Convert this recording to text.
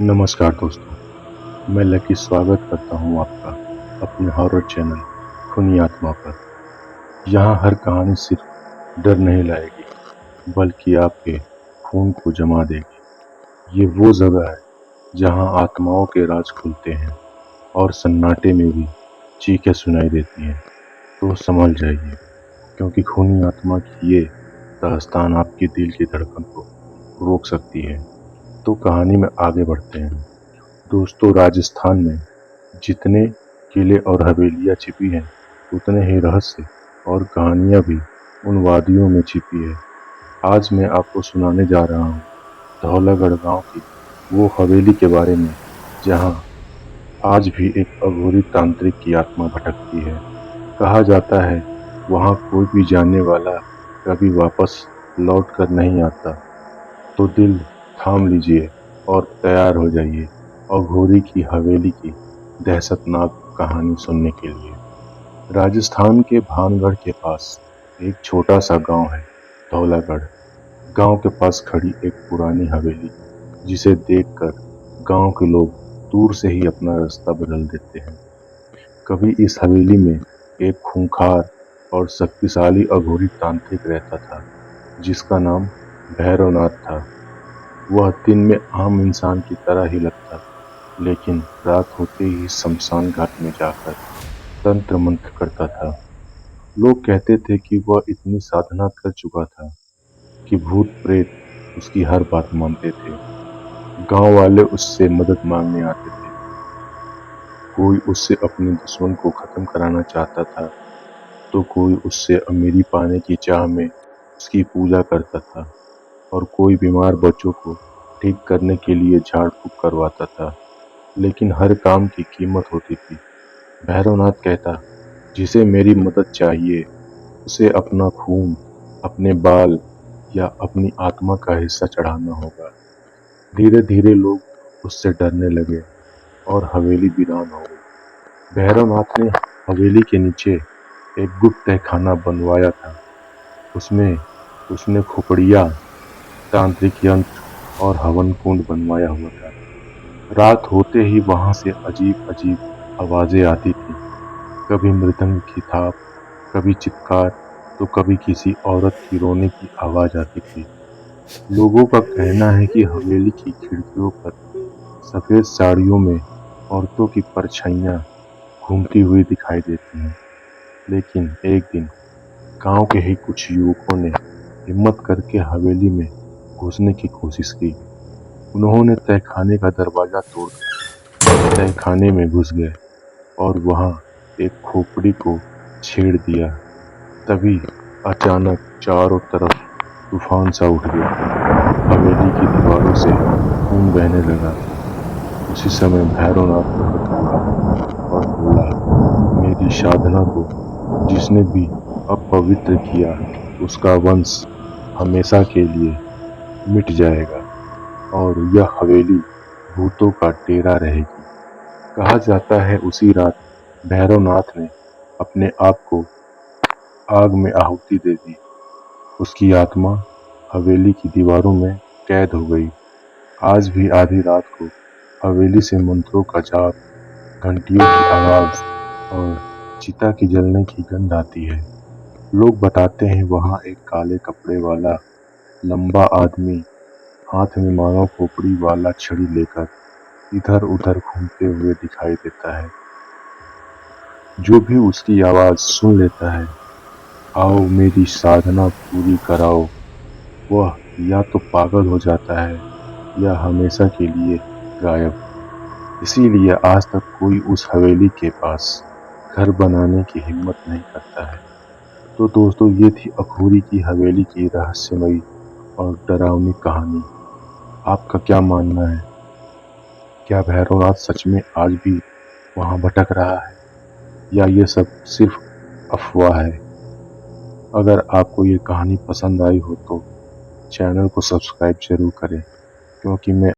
नमस्कार दोस्तों, मैं लकी स्वागत करता हूं आपका अपने हॉरर चैनल खूनी आत्मा पर। यहाँ हर कहानी सिर्फ डर नहीं लाएगी, बल्कि आपके खून को जमा देगी। ये वो जगह है जहाँ आत्माओं के राज खुलते हैं और सन्नाटे में भी चीखें सुनाई देती हैं। तो संभल जाइए, क्योंकि खूनी आत्मा की ये दास्तान आपके दिल की धड़कन को रोक सकती है। तो कहानी में आगे बढ़ते हैं। दोस्तों, राजस्थान में जितने किले और हवेलियां छिपी हैं, उतने ही रहस्य और कहानियां भी उन वादियों में छिपी है। आज मैं आपको सुनाने जा रहा हूँ धौलागढ़ गांव की वो हवेली के बारे में, जहां आज भी एक अघोरी तांत्रिक की आत्मा भटकती है। कहा जाता है वहां कोई भी जाने वाला कभी वापस लौट कर नहीं आता। तो दिल थाम लीजिए और तैयार हो जाइए अघोरी की हवेली की दहशतनाक कहानी सुनने के लिए। राजस्थान के भानगढ़ के पास एक छोटा सा गांव है, धौलागढ़। गांव के पास खड़ी एक पुरानी हवेली, जिसे देखकर गांव के लोग दूर से ही अपना रास्ता बदल देते हैं। कभी इस हवेली में एक खूंखार और शक्तिशाली अघोरी तांत्रिक रहता था, जिसका नाम भैरवनाथ था। वह दिन में आम इंसान की तरह ही लगता, लेकिन रात होते ही शमशान घाट में जाकर तंत्र मंत्र करता था। लोग कहते थे कि वह इतनी साधना कर चुका था कि भूत प्रेत उसकी हर बात मानते थे। गांव वाले उससे मदद मांगने आते थे। कोई उससे अपने दुश्मन को खत्म कराना चाहता था, तो कोई उससे अमीरी पाने की चाह में उसकी पूजा करता था, और कोई बीमार बच्चों को ठीक करने के लिए झाड़ फूक करवाता था। लेकिन हर काम की कीमत होती थी। भैरवनाथ कहता, जिसे मेरी मदद चाहिए उसे अपना खून, अपने बाल या अपनी आत्मा का हिस्सा चढ़ाना होगा। धीरे धीरे लोग उससे डरने लगे और हवेली वीरान हो गई। भैरवनाथ ने हवेली के नीचे एक गुप्त तहखाना बनवाया था। उसमें उसने खोपड़िया, तांत्रिक यंत्र और हवन कुंड बनवाया हुआ था। रात होते ही वहां से अजीब अजीब आवाजें आती थी। कभी मृदंग की थाप, कभी चित्कार, तो कभी किसी औरत की रोने की आवाज आती थी। लोगों का कहना है कि हवेली की खिड़कियों पर सफेद साड़ियों में औरतों की परछाइयां घूमती हुई दिखाई देती हैं। लेकिन एक दिन गांव के ही कुछ युवकों ने हिम्मत करके हवेली में घुसने की कोशिश की। उन्होंने तहखाने का दरवाजा तोड़कर तहखाने में घुस गए और वहां एक खोपड़ी को छेड़ दिया। तभी अचानक चारों तरफ तूफान सा उठ गया। हवेली की दीवारों से खून बहने लगा। उसी समय भैरवनाथ प्रकट हुआ और बोला, मेरी साधना को जिसने भी अपवित्र किया, उसका वंश हमेशा के लिए मिट जाएगा और यह हवेली भूतों का डेरा रहेगी। कहा जाता है उसी रात भैरवनाथ ने अपने आप को आग में आहुति दे दी। उसकी आत्मा हवेली की दीवारों में कैद हो गई। आज भी आधी रात को हवेली से मंत्रों का जाप, घंटियों की आवाज और चिता की जलने की गंध आती है। लोग बताते हैं वहां एक काले कपड़े वाला लंबा आदमी हाथ में मानव खोपड़ी वाला छड़ी लेकर इधर उधर घूमते हुए दिखाई देता है। जो भी उसकी आवाज सुन लेता है, आओ मेरी साधना पूरी कराओ, वह या तो पागल हो जाता है या हमेशा के लिए गायब। इसीलिए आज तक कोई उस हवेली के पास घर बनाने की हिम्मत नहीं करता है। तो दोस्तों, ये थी अघोरी की हवेली की रहस्यमयी और डरावनी कहानी। आपका क्या मानना है? क्या भैरवनाथ सच में आज भी वहां भटक रहा है, या ये सब सिर्फ अफवाह है? अगर आपको ये कहानी पसंद आई हो तो चैनल को सब्सक्राइब जरूर करें, क्योंकि मैं